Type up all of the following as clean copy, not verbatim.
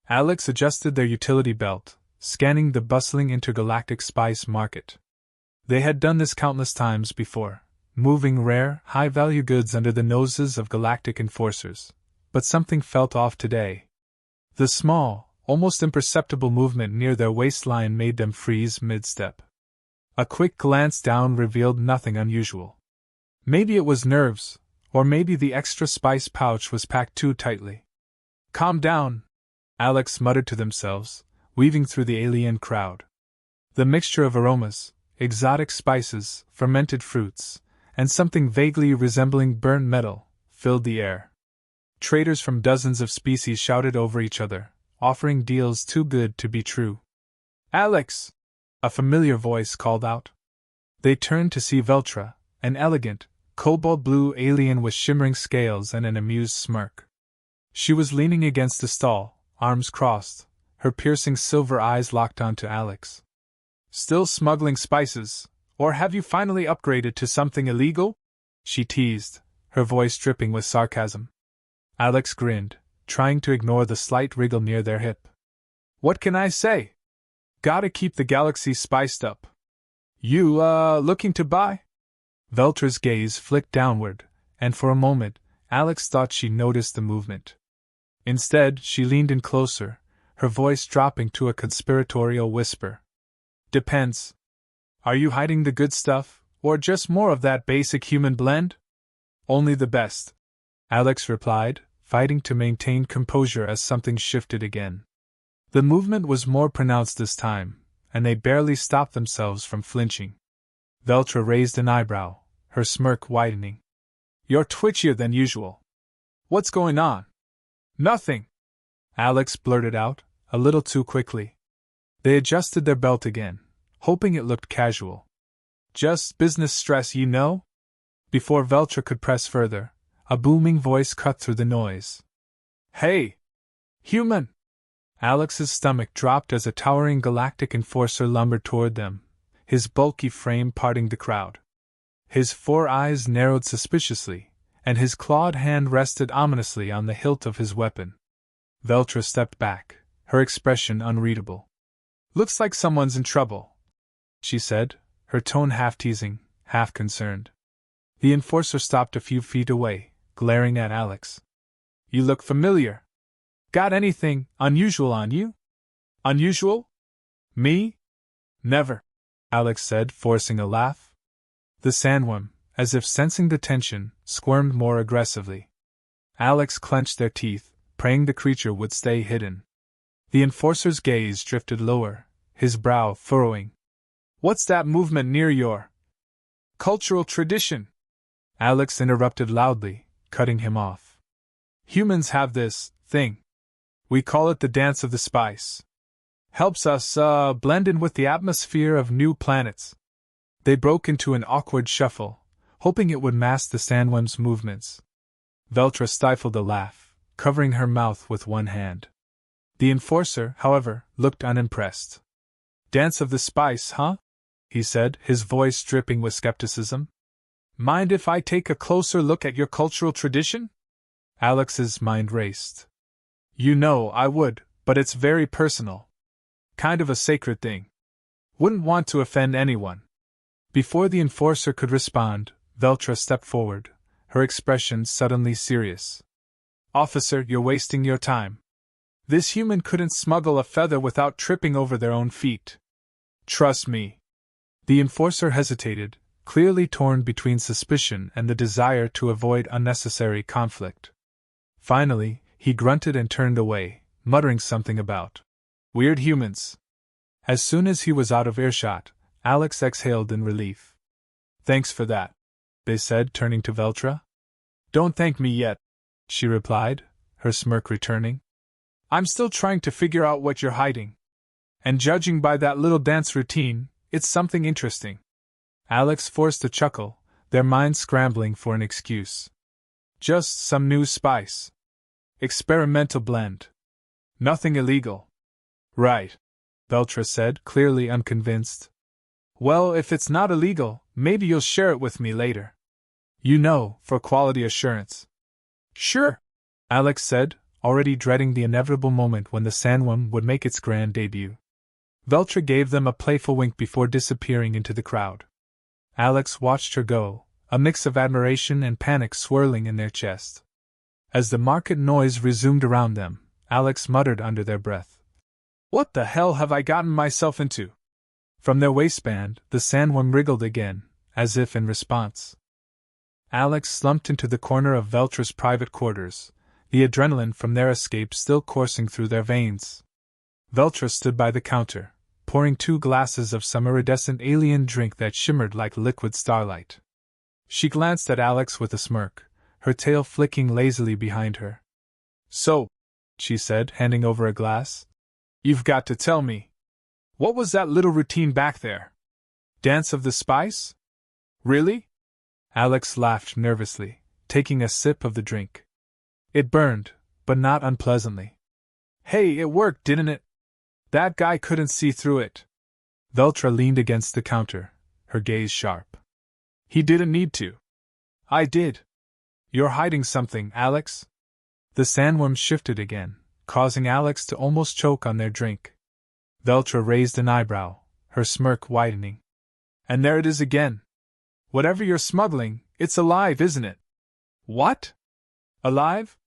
Alex adjusted their utility belt, scanning the bustling intergalactic spice market. They had done this countless times before, moving rare, high-value goods under the noses of galactic enforcers, but something felt off today. The small, almost imperceptible movement near their waistline made them freeze mid-step. A quick glance down revealed nothing unusual. Maybe it was nerves, or maybe the extra spice pouch was packed too tightly. "Calm down," Alex muttered to themselves, weaving through the alien crowd. The mixture of aromas, exotic spices, fermented fruits, and something vaguely resembling burnt metal, filled the air. Traders from dozens of species shouted over each other, offering deals too good to be true. "Alex!" a familiar voice called out. They turned to see Veltra, an elegant, cobalt-blue alien with shimmering scales and an amused smirk. She was leaning against a stall, arms crossed, her piercing silver eyes locked onto Alex. "Still smuggling spices, or have you finally upgraded to something illegal?" she teased, her voice dripping with sarcasm. Alex grinned, trying to ignore the slight wriggle near their hip. "What can I say? Gotta keep the galaxy spiced up. You, looking to buy?" Veltra's gaze flicked downward, and for a moment, Alex thought she noticed the movement. Instead, she leaned in closer, her voice dropping to a conspiratorial whisper. "Depends. Are you hiding the good stuff, or just more of that basic human blend?" "Only the best," Alex replied, fighting to maintain composure as something shifted again. The movement was more pronounced this time, and they barely stopped themselves from flinching. Veltra raised an eyebrow, her smirk widening. "You're twitchier than usual. What's going on?" "Nothing," Alex blurted out, a little too quickly. They adjusted their belt again, hoping it looked casual. "Just business stress, you know?" Before Veltra could press further, a booming voice cut through the noise. "Hey! Human!" Alex's stomach dropped as a towering galactic enforcer lumbered toward them, his bulky frame parting the crowd. His 4 eyes narrowed suspiciously, and his clawed hand rested ominously on the hilt of his weapon. Veltra stepped back, her expression unreadable. "Looks like someone's in trouble," she said, her tone half teasing, half concerned. The enforcer stopped a few feet away, glaring at Alex. "You look familiar. Got anything unusual on you?" "Unusual? Me? Never," Alex said, forcing a laugh. The Sandworm, as if sensing the tension, squirmed more aggressively. Alex clenched their teeth, praying the creature would stay hidden. The enforcer's gaze drifted lower, his brow furrowing. "What's that movement near your cultural tradition?" Alex interrupted loudly, cutting him off. "Humans have this thing. We call it the Dance of the Spice. Helps us, blend in with the atmosphere of new planets." They broke into an awkward shuffle, hoping it would mask the Sandworm's movements. Veltra stifled a laugh, covering her mouth with one hand. The enforcer, however, looked unimpressed. "Dance of the Spice, huh?" he said, his voice dripping with skepticism. "Mind if I take a closer look at your cultural tradition?" Alex's mind raced. "You know I would, but it's very personal. Kind of a sacred thing. Wouldn't want to offend anyone." Before the enforcer could respond, Veltra stepped forward, her expression suddenly serious. "Officer, you're wasting your time. This human couldn't smuggle a feather without tripping over their own feet. Trust me." The enforcer hesitated, clearly torn between suspicion and the desire to avoid unnecessary conflict. Finally, he grunted and turned away, muttering something about weird humans. As soon as he was out of earshot, Alex exhaled in relief. "Thanks for that," they said, turning to Veltra. "Don't thank me yet," she replied, her smirk returning. "I'm still trying to figure out what you're hiding. And judging by that little dance routine, it's something interesting." Alex forced a chuckle, their minds scrambling for an excuse. "Just some new spice. Experimental blend. Nothing illegal." "Right," Veltra said, clearly unconvinced. "Well, if it's not illegal, maybe you'll share it with me later. You know, for quality assurance." "Sure," Alex said, already dreading the inevitable moment when the Sandworm would make its grand debut. Veltra gave them a playful wink before disappearing into the crowd. Alex watched her go, a mix of admiration and panic swirling in their chest. As the market noise resumed around them, Alex muttered under their breath, "What the hell have I gotten myself into?" From their waistband, the Sandworm wriggled again, as if in response. Alex slumped into the corner of Veltra's private quarters, the adrenaline from their escape still coursing through their veins. Veltra stood by the counter, pouring 2 glasses of some iridescent alien drink that shimmered like liquid starlight. She glanced at Alex with a smirk, her tail flicking lazily behind her. "So," she said, handing over a glass, "you've got to tell me. What was that little routine back there? Dance of the Spice? Really?" Alex laughed nervously, taking a sip of the drink. It burned, but not unpleasantly. "Hey, it worked, didn't it? That guy couldn't see through it." Veltra leaned against the counter, her gaze sharp. "He didn't need to." "I did." "You're hiding something, Alex." The Sandworm shifted again, causing Alex to almost choke on their drink. Veltra raised an eyebrow, her smirk widening. "And there it is again. Whatever you're smuggling, it's alive, isn't it?" "What? Alive?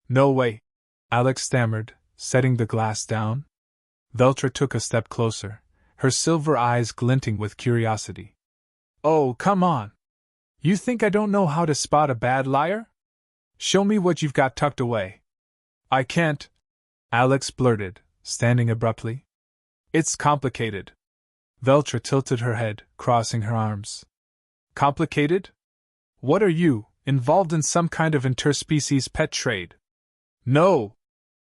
No way," Alex stammered, setting the glass down. Veltra took a step closer, her silver eyes glinting with curiosity. "Oh, come on. You think I don't know how to spot a bad liar? Show me what you've got tucked away." "I can't," Alex blurted, standing abruptly. "It's complicated." Veltra tilted her head, crossing her arms. "Complicated? What are you, involved in some kind of interspecies pet trade?" "No!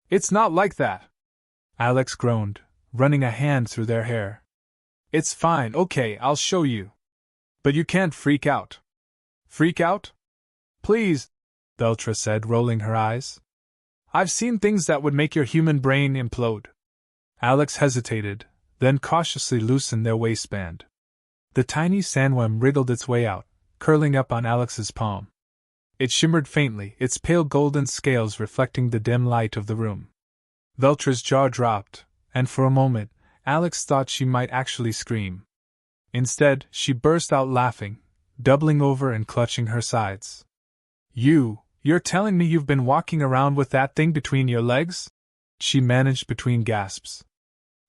It's not like that!" Alex groaned, running a hand through their hair. "It's fine, okay, I'll show you. But you can't freak out." "Freak out? Please," Veltra said, rolling her eyes. "I've seen things that would make your human brain implode." Alex hesitated, then cautiously loosened their waistband. The tiny Sandworm wriggled its way out, curling up on Alex's palm. It shimmered faintly, its pale golden scales reflecting the dim light of the room. Veltra's jaw dropped, and for a moment, Alex thought she might actually scream. Instead, she burst out laughing, doubling over and clutching her sides. You're telling me you've been walking around with that thing between your legs?" she managed between gasps.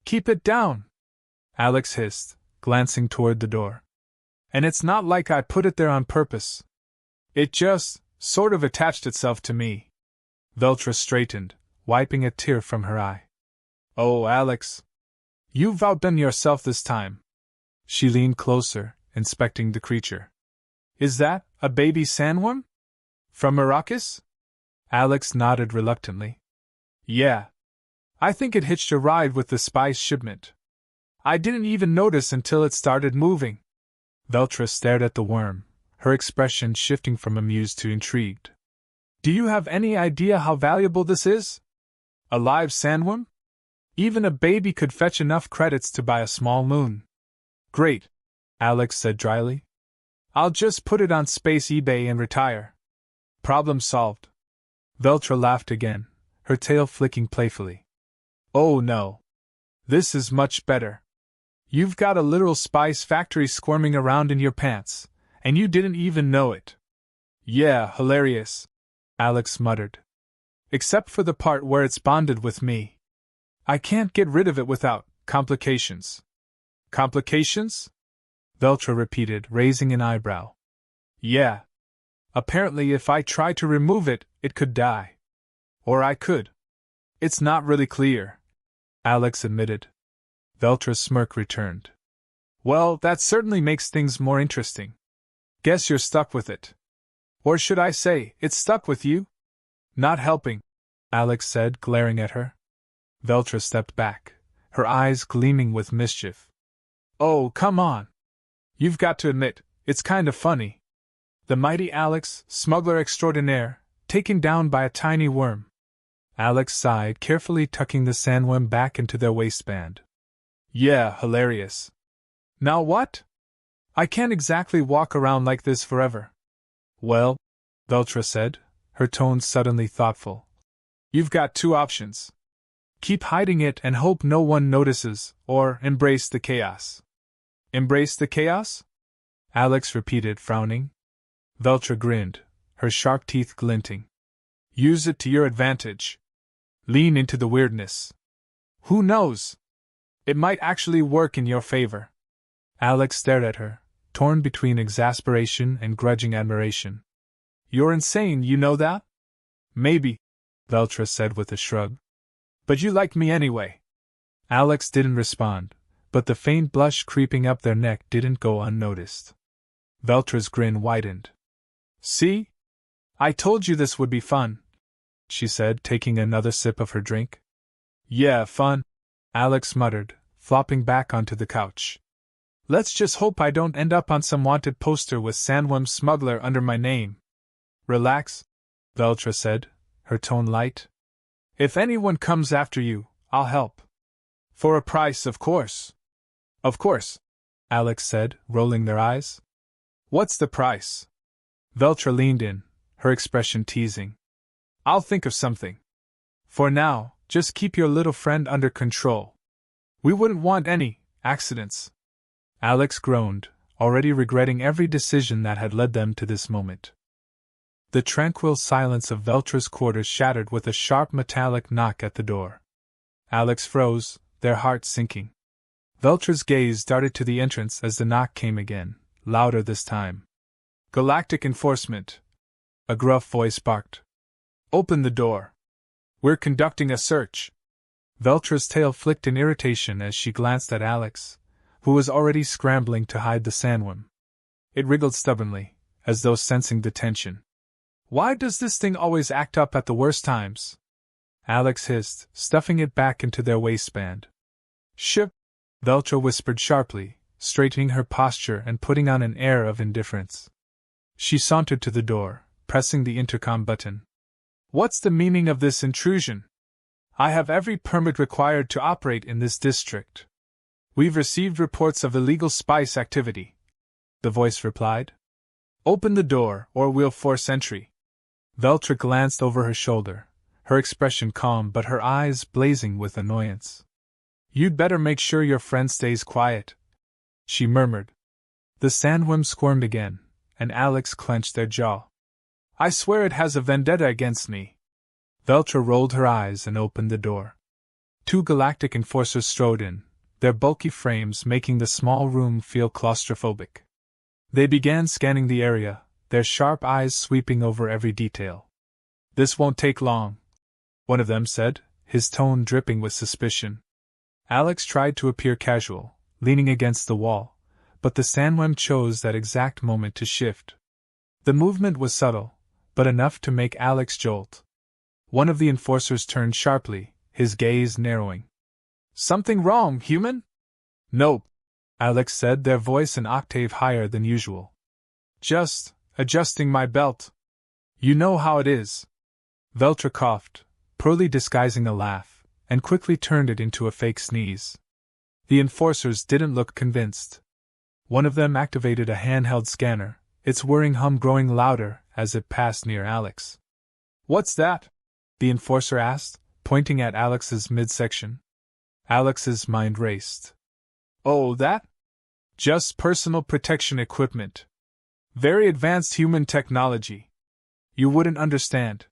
"Keep it down!" Alex hissed, glancing toward the door. "And it's not like I put it there on purpose. It just, sort of attached itself to me." Veltra straightened, wiping a tear from her eye. "Oh, Alex. You've outdone yourself this time." She leaned closer, inspecting the creature. "Is that a baby Sandworm? From Arrakis?" Alex nodded reluctantly. "Yeah. I think it hitched a ride with the spice shipment. I didn't even notice until it started moving." Veltra stared at the worm, her expression shifting from amused to intrigued. "Do you have any idea how valuable this is? A live Sandworm? Even a baby could fetch enough credits to buy a small moon." "Great," Alex said dryly. "I'll just put it on space eBay and retire. Problem solved." Veltra laughed again, her tail flicking playfully. "Oh no. This is much better. You've got a literal spice factory squirming around in your pants, and you didn't even know it." "Yeah, hilarious," Alex muttered. "Except for the part where it's bonded with me. I can't get rid of it without complications." "Complications?" Veltra repeated, raising an eyebrow. "Yeah. Apparently if I try to remove it, it could die. Or I could. It's not really clear," Alex admitted. Veltra's smirk returned. "Well, that certainly makes things more interesting. Guess you're stuck with it. Or should I say, it's stuck with you?" "Not helping," Alex said, glaring at her. Veltra stepped back, her eyes gleaming with mischief. "Oh, come on. You've got to admit, it's kind of funny. The mighty Alex, smuggler extraordinaire, taken down by a tiny worm." Alex sighed, carefully tucking the Sandworm back into their waistband. "Yeah, hilarious. Now what? I can't exactly walk around like this forever." "Well," Veltra said, her tone suddenly thoughtful, You've got two options. Keep hiding it and hope no one notices, or embrace the chaos. Embrace the chaos? Alex repeated, frowning. Veltra grinned, her sharp teeth glinting. Use it to your advantage. Lean into the weirdness. Who knows? It might actually work in your favor. Alex stared at her, torn between exasperation and grudging admiration. You're insane, you know that? Maybe, Veltra said with a shrug. But you like me anyway. Alex didn't respond, but the faint blush creeping up their neck didn't go unnoticed. Veltra's grin widened. See? I told you this would be fun, she said, taking another sip of her drink. Yeah, fun, Alex muttered, flopping back onto the couch. Let's just hope I don't end up on some wanted poster with Sandworm Smuggler under my name. Relax, Veltra said, her tone light. If anyone comes after you, I'll help. For a price, of course. Of course, Alex said, rolling their eyes. What's the price? Veltra leaned in, her expression teasing. I'll think of something. For now, just keep your little friend under control. We wouldn't want any accidents. Alex groaned, already regretting every decision that had led them to this moment. The tranquil silence of Veltra's quarters shattered with a sharp metallic knock at the door. Alex froze, their hearts sinking. Veltra's gaze darted to the entrance as the knock came again, louder this time. Galactic Enforcement, a gruff voice barked. Open the door. We're conducting a search. Veltra's tail flicked in irritation as she glanced at Alex, who was already scrambling to hide the sandworm. It wriggled stubbornly, as though sensing the tension. Why does this thing always act up at the worst times? Alex hissed, stuffing it back into their waistband. Shh! Veltra whispered sharply, straightening her posture and putting on an air of indifference. She sauntered to the door, pressing the intercom button. What's the meaning of this intrusion? I have every permit required to operate in this district. We've received reports of illegal spice activity, the voice replied. Open the door, or we'll force entry. Veltra glanced over her shoulder, her expression calm but her eyes blazing with annoyance. You'd better make sure your friend stays quiet, she murmured. The sandworm squirmed again, and Alex clenched their jaw. I swear it has a vendetta against me. Veltra rolled her eyes and opened the door. Two galactic enforcers strode in, their bulky frames making the small room feel claustrophobic. They began scanning the area, their sharp eyes sweeping over every detail. This won't take long, one of them said, his tone dripping with suspicion. Alex tried to appear casual, leaning against the wall, but the sandworm chose that exact moment to shift. The movement was subtle, but enough to make Alex jolt. One of the enforcers turned sharply, his gaze narrowing. Something wrong, human? Nope, Alex said, their voice an octave higher than usual. Just adjusting my belt. You know how it is. Veltra coughed, poorly disguising a laugh, and quickly turned it into a fake sneeze. The enforcers didn't look convinced. One of them activated a handheld scanner, its whirring hum growing louder as it passed near Alex. What's that? The enforcer asked, pointing at Alex's midsection. Alex's mind raced. Oh, that? Just personal protection equipment. Very advanced human technology. You wouldn't understand.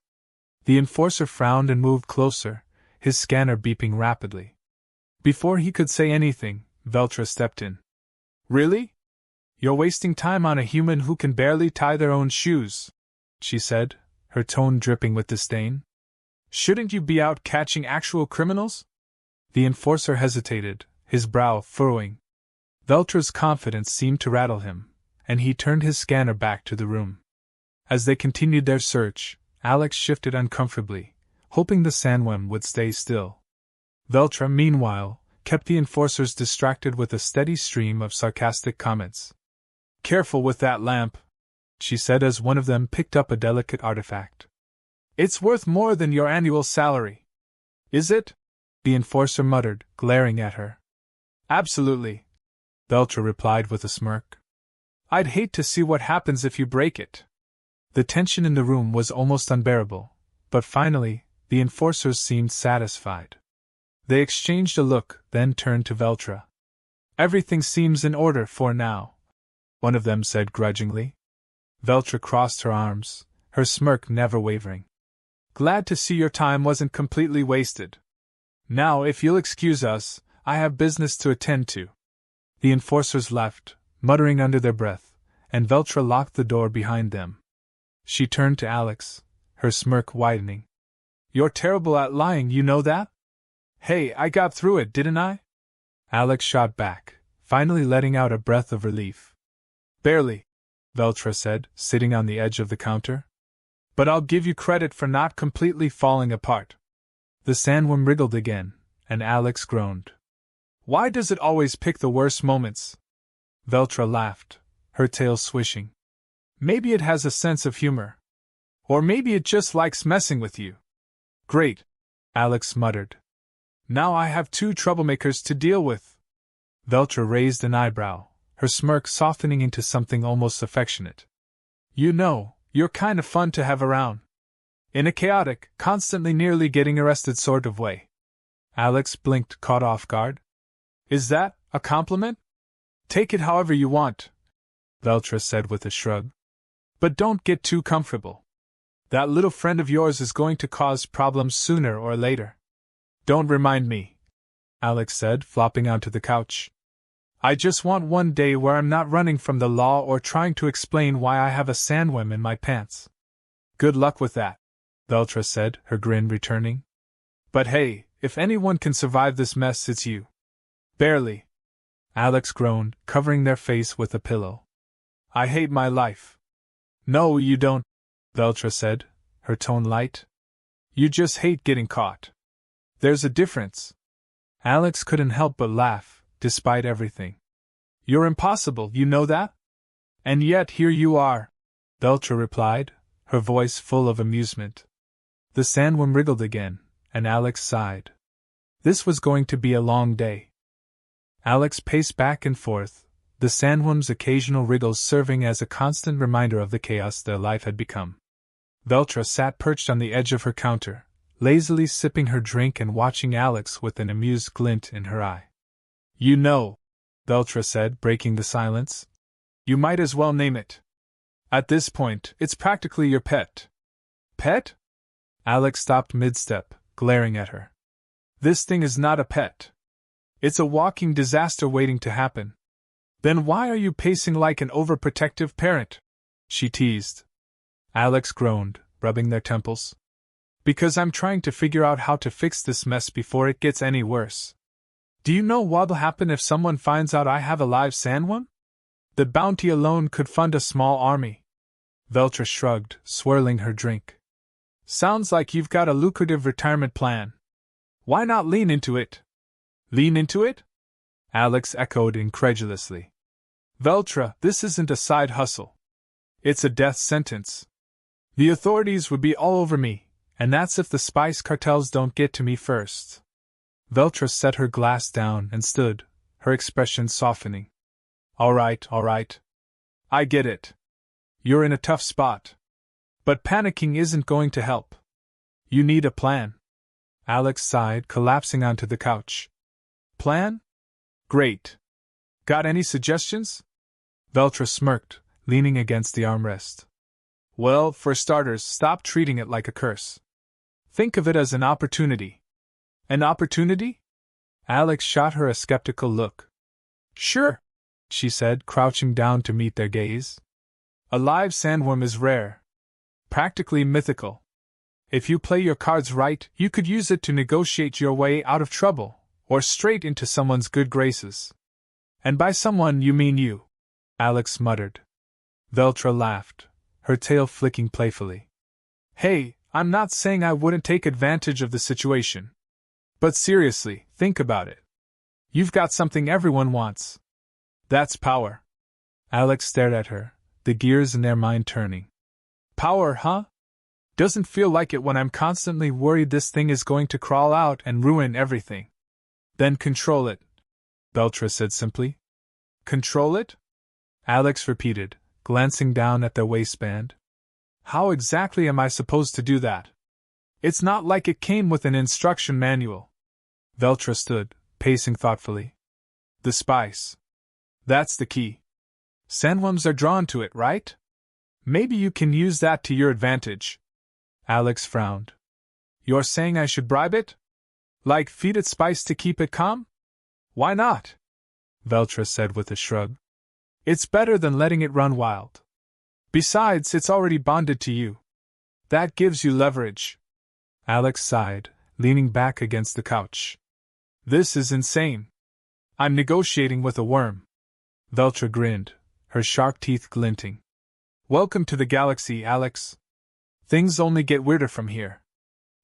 The enforcer frowned and moved closer, his scanner beeping rapidly. Before he could say anything, Veltra stepped in. Really? You're wasting time on a human who can barely tie their own shoes, she said, her tone dripping with disdain. Shouldn't you be out catching actual criminals? The enforcer hesitated, his brow furrowing. Veltra's confidence seemed to rattle him, and he turned his scanner back to the room. As they continued their search, Alex shifted uncomfortably, hoping the sandworm would stay still. Veltra, meanwhile, kept the enforcers distracted with a steady stream of sarcastic comments. Careful with that lamp, she said as one of them picked up a delicate artifact. It's worth more than your annual salary. Is it? The enforcer muttered, glaring at her. Absolutely, Veltra replied with a smirk. I'd hate to see what happens if you break it. The tension in the room was almost unbearable, but finally, The enforcers seemed satisfied. They exchanged a look, then turned to Veltra. "Everything seems in order for now," one of them said grudgingly. Veltra crossed her arms, her smirk never wavering. "Glad to see your time wasn't completely wasted. Now, if you'll excuse us, I have business to attend to." The enforcers left, muttering under their breath, and Veltra locked the door behind them. She turned to Alex, her smirk widening. "You're terrible at lying, you know that?" "Hey, I got through it, didn't I?" Alex shot back, finally letting out a breath of relief. "Barely," Veltra said, sitting on the edge of the counter. "But I'll give you credit for not completely falling apart." The sandworm wriggled again, and Alex groaned. "Why does it always pick the worst moments?" Veltra laughed, her tail swishing. "Maybe it has a sense of humor. Or maybe it just likes messing with you." "Great," Alex muttered. "Now I have two troublemakers to deal with." Veltra raised an eyebrow, her smirk softening into something almost affectionate. "You know, you're kind of fun to have around. In a chaotic, constantly nearly getting arrested sort of way." Alex blinked, caught off guard. "Is that a compliment?" "Take it however you want," Veltra said with a shrug. "But don't get too comfortable. That little friend of yours is going to cause problems sooner or later." "Don't remind me," Alex said, flopping onto the couch. "I just want one day where I'm not running from the law or trying to explain why I have a sandworm in my pants." "Good luck with that," Veltra said, her grin returning. "But hey, if anyone can survive this mess, it's you." "Barely," Alex groaned, covering their face with a pillow. "I hate my life." "No, you don't," Veltra said, her tone light. "You just hate getting caught. There's a difference." Alex couldn't help but laugh, despite everything. "You're impossible, you know that? And yet here you are," Veltra replied, her voice full of amusement. The sandworm wriggled again, and Alex sighed. This was going to be a long day. Alex paced back and forth, the sandworm's occasional wriggles serving as a constant reminder of the chaos their life had become. Veltra sat perched on the edge of her counter, lazily sipping her drink and watching Alex with an amused glint in her eye. "You know," Veltra said, breaking the silence, "you might as well name it. At this point, it's practically your pet." "Pet?" Alex stopped mid-step, glaring at her. "This thing is not a pet. It's a walking disaster waiting to happen." "Then why are you pacing like an overprotective parent?" she teased. Alex groaned, rubbing their temples. "Because I'm trying to figure out how to fix this mess before it gets any worse. Do you know what'll happen if someone finds out I have a live sandworm? The bounty alone could fund a small army." Veltra shrugged, swirling her drink. "Sounds like you've got a lucrative retirement plan. Why not lean into it?" "Lean into it?" Alex echoed incredulously. "Veltra, this isn't a side hustle. It's a death sentence. The authorities would be all over me, and that's if the spice cartels don't get to me first." Veltra set her glass down and stood, her expression softening. All right. I get it. You're in a tough spot. But panicking isn't going to help. You need a plan." Alex sighed, collapsing onto the couch. "Plan? Great. Got any suggestions?" Veltra smirked, leaning against the armrest. "Well, for starters, stop treating it like a curse. Think of it as an opportunity." "An opportunity?" Alex shot her a skeptical look. "Sure," she said, crouching down to meet their gaze. "A live sandworm is rare. Practically mythical. If you play your cards right, you could use it to negotiate your way out of trouble, or straight into someone's good graces." "And by someone you mean you," Alex muttered. Veltra laughed, her tail flicking playfully. "Hey, I'm not saying I wouldn't take advantage of the situation. But seriously, think about it. You've got something everyone wants. That's power." Alex stared at her, the gears in their mind turning. "Power, huh? Doesn't feel like it when I'm constantly worried this thing is going to crawl out and ruin everything." "Then control it," Veltra said simply. "Control it?" Alex repeated, glancing down at their waistband. "How exactly am I supposed to do that?" It's not like it came with an instruction manual. Veltra stood, pacing thoughtfully. The spice. That's the key. Sandworms are drawn to it, right? Maybe you can use that to your advantage. Alex frowned. You're saying I should bribe it? Like feed it spice to keep it calm? Why not? Veltra said with a shrug. It's better than letting it run wild. Besides, it's already bonded to you. That gives you leverage. Alex sighed, leaning back against the couch. This is insane. I'm negotiating with a worm. Veltra grinned, her sharp teeth glinting. Welcome to the galaxy, Alex. Things only get weirder from here.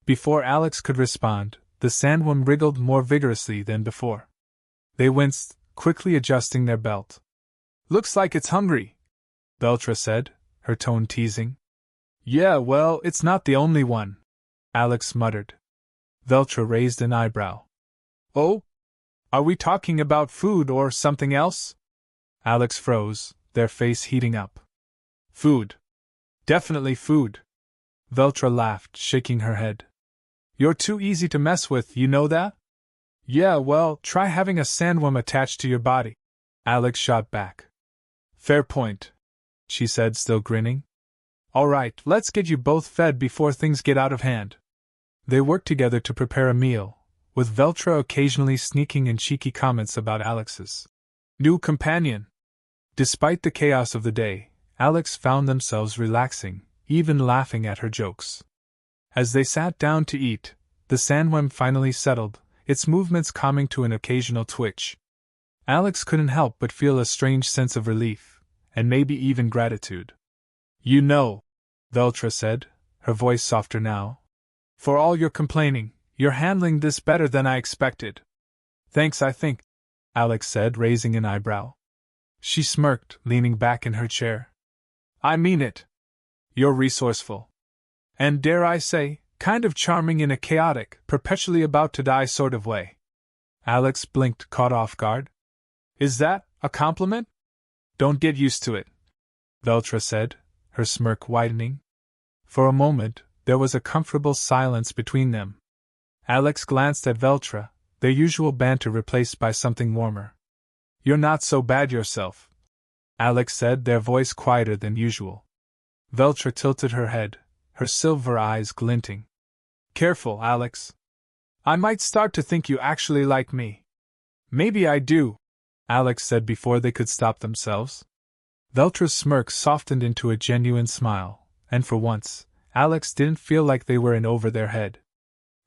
Before Alex could respond, the sandworm wriggled more vigorously than before. They winced, quickly adjusting their belt. Looks like it's hungry, Veltra said, her tone teasing. Yeah, well, it's not the only one, Alex muttered. Veltra raised an eyebrow. Oh? Are we talking about food or something else? Alex froze, their face heating up. Food. Definitely food. Veltra laughed, shaking her head. You're too easy to mess with, you know that? Yeah, well, try having a sandworm attached to your body. Alex shot back. Fair point, she said, still grinning. All right, let's get you both fed before things get out of hand. They worked together to prepare a meal, with Veltra occasionally sneaking in cheeky comments about Alex's new companion. Despite the chaos of the day, Alex found themselves relaxing, even laughing at her jokes. As they sat down to eat, the sandworm finally settled, its movements calming to an occasional twitch. Alex couldn't help but feel a strange sense of relief, and maybe even gratitude. You know, Veltra said, her voice softer now. For all your complaining, you're handling this better than I expected. Thanks, I think, Alex said, raising an eyebrow. She smirked, leaning back in her chair. I mean it. You're resourceful. And dare I say, kind of charming in a chaotic, perpetually about to die sort of way. Alex blinked, caught off guard. Is that a compliment? Don't get used to it, Veltra said, her smirk widening. For a moment, there was a comfortable silence between them. Alex glanced at Veltra, their usual banter replaced by something warmer. You're not so bad yourself, Alex said, their voice quieter than usual. Veltra tilted her head, her silver eyes glinting. Careful, Alex. I might start to think you actually like me. Maybe I do, Alex said before they could stop themselves. Veltra's smirk softened into a genuine smile, and for once, Alex didn't feel like they were in over their head.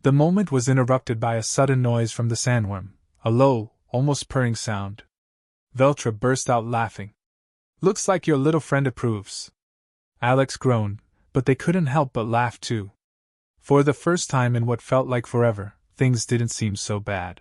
The moment was interrupted by a sudden noise from the sandworm, a low, almost purring sound. Veltra burst out laughing. Looks like your little friend approves. Alex groaned, but they couldn't help but laugh too. For the first time in what felt like forever, things didn't seem so bad.